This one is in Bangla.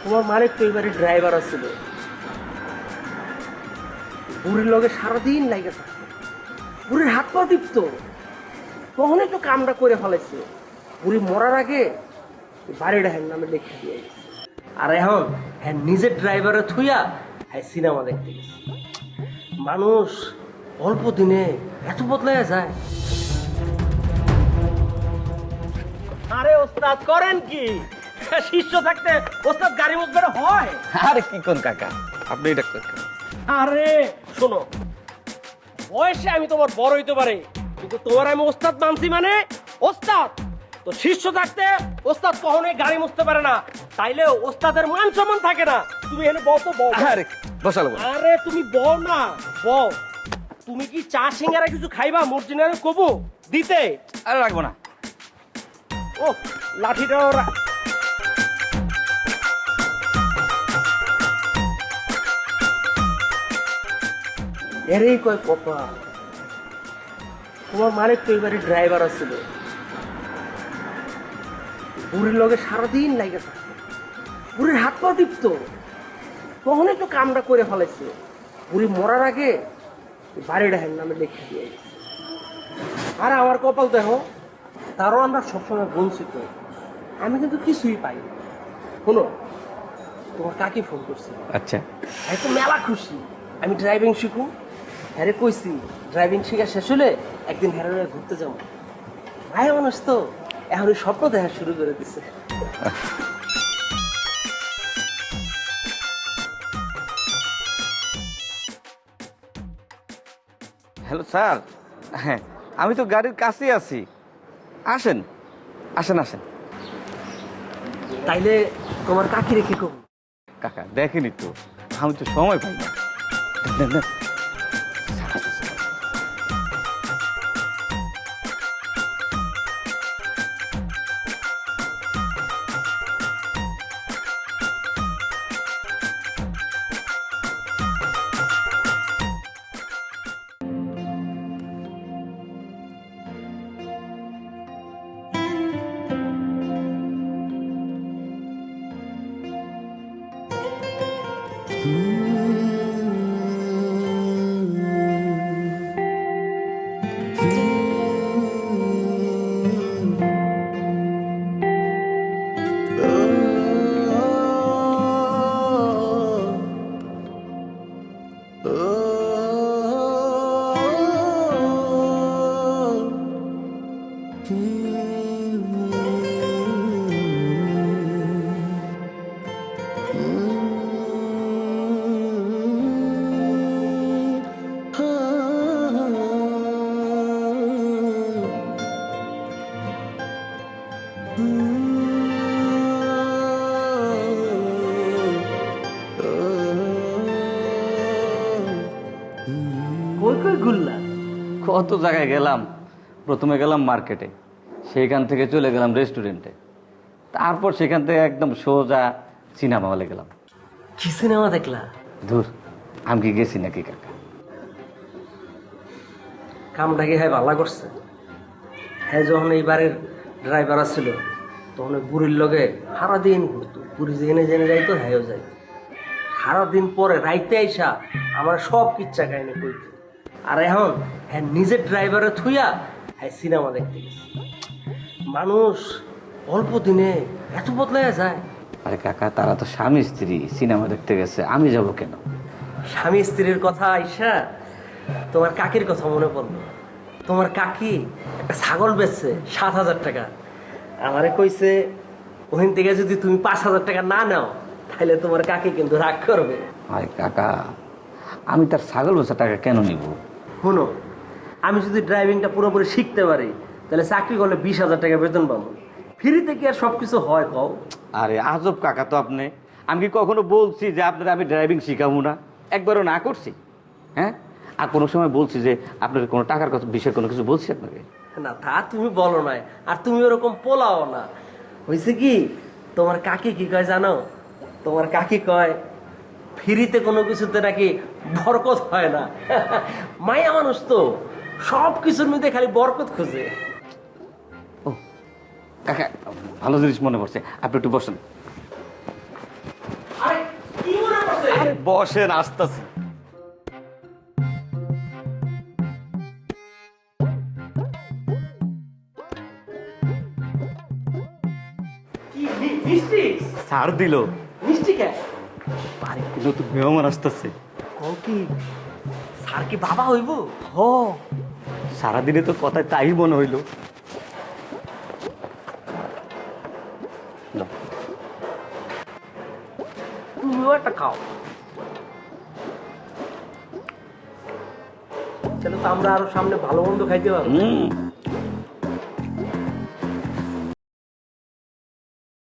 তোমার মালিক তো এবারে ড্রাইভার আছিল, বুড়ির লগে সারাদিন লাগে থাকতো, বুড়ির হাত পা টিপতো, তখনই তো কামটা করে ফেলাইছে। বুড়ি মরার আগে বাড়িটা হ্যাঁ নামে লিখে দিয়ে গেছে। আর এখন হ্যাঁ নিজের ড্রাইভারে থুইয়া হ্যাঁ সিনেমা দেখতে গেছে। মানুষ অল্প দিনে এত বদলাইয়া যায়। আরে ওস্তাদ করেন কি? শিষ্য থাকতে ওস্তাদ গাড়ি মুখবে হয়? আরে কি কোন কাকা, আপনি এটা করেন। আরে শোনো, বয়সে আমি তোমার বড় হইতে পারি, কিন্তু তোমার আমি ওস্তাদ মানছি মানে ওস্তাদ। তো শিষ্য থাকতে ওস্তাদ কখনোই গাড়ি মুছতে পারে না, তাইলে ওস্তাদের মান সম্মান থাকে না। তুমি এখানে বল তো বল। আরে বসালো। আরে তুমি বল না, বল। তুমি কি চা সিঙ্গারা কিছু খাইবা? মর্জিনারে কবু দিতে? আরে রাখবো না। ও লাঠিটাও এরেই কয় কপা। তোমার মালিক তো এবারে ড্রাইভার আছিল, বুড়ির লগে সারাদিন লাগে থাকতো, বুড়ির হাত পা টিপতো, তখনই তো কামটা করে ফেলাইছে। বুড়ি মরার আগে বাড়িটা হ্যাঁ নামে লিখে দিয়ে গেছে। আর আমার কপাল দেখো, তারও আমরা সবসময় বঞ্চিত। আমি কিন্তু কিছুই পাই না। শোনো, তোমার কাকে ফোন করছি, আচ্ছা হ্যাঁ তো মেলা খুশি আমি ড্রাইভিং শিখুন। হ্যাঁ রে কইছি ড্রাইভিং শেখা শেষ হলে একদিন হ্যাঁ ঘুরতে যাবো। ভাই মানুষ তো এখন ওই স্বপ্ন দেখা শুরু করে দিছে। হ্যালো স্যার, হ্যাঁ আমি তো গাড়ির কাছেই আছি, আসেন আসেন আসেন। তাইলে তোমার কাকি রেখে কব? কাকা দেখেনি তো, আমি তো সময় পাই না। দেন, দেন। কই কই ঘুরলা? কত জায়গায় গেলাম। প্রথমে গেলাম মার্কেটে, সেইখান থেকে চলে গেলাম রেস্টুরেন্টে, তারপর সেখান থেকে একদম সোজা সিনেমা হলে গেলাম। কি সিনেমা দেখলা? ধুর, আমি কি গেছি নাকি কাকা? কামটা কি হ্যাঁ ভালো করছে? হ্যাঁ যখন এইবারের ড্রাইভার ছিল তখন ওই বুড়ির লগে সারাদিন ঘুরতো, বুড়ি যেখানে জেনে যাইতো হ্যাঁও যাইতো। সারাদিন পরে রাইতে আইসা আমার সব কিচ্ছা কাহিনী কইতো। আর এখন হ্যাঁ নিজের ড্রাইভারে থুইয়া হ্যাঁ সিনেমা দেখতে গেছে। মানুষ অল্প দিনে এত বদলাইয়া যায়। আরে কাকা, তারা তো স্বামী স্ত্রী, সিনেমা দেখতে গেছে, আমি যাব কেন? স্বামী স্ত্রীর কথা আইসা তোমার কাকির কথা মনে পড়লো। তোমার কাকি একটা ছাগল বেচছে 7,000 টাকা। আমারে কইছে ওখান থেকে যদি তুমি 5,000 টাকা না নাও তাহলে তোমার কাকি কিন্তু রাগ করবে। আরে কাকা, আমি তার ছাগল বেচা টাকা কেন নিব? শুনো, আমি যদি ড্রাইভিংটা পুরোপুরি শিখতে পারি তাহলে চাকরি করলে 20,000 টাকা বেতন পাবো। ফ্রিতে কি আর সবকিছু হয় কও? আরে আজব কাকা তো আপনি। আমি কি কখনো বলছি যে আপনারা আমি ড্রাইভিং শিখাবো না? একবারও না করছি? হ্যাঁ, আর কোনো সময় বলছি যে আপনার কোনো টাকার কথা বিষয়ে কোনো কিছু বলছি আপনাকে? না তা তুমি বলো না, আর তুমি ওরকম পোলাও না। হয়েছে কি, তোমার কাকি কি কয় জানো? তোমার কাকি কয় ফ্রিতে কোনো কিছুতে নাকি বরকত হয় না। মায়া মানুষ তো সব কিছুর মধ্যে খালি বরকত খুঁজে। ও কাকা, ভালো জিনিস মনে পড়ছে, আপনি একটু বসেন। বসেন, আসতেছি। কি মিষ্টি? স্যার দিল মিষ্টি কে? বাড়িতে নতুন মেহমান আসতেছে। কও কি স্যার কি বাবা হইব? হ, সারাদিনে তো কথায় তাই মনে হইল। নাও। তুমিও একটা খাও। তাহলে তো আমরা আরো সামনে ভালো মন্দ খাইতে পারবো।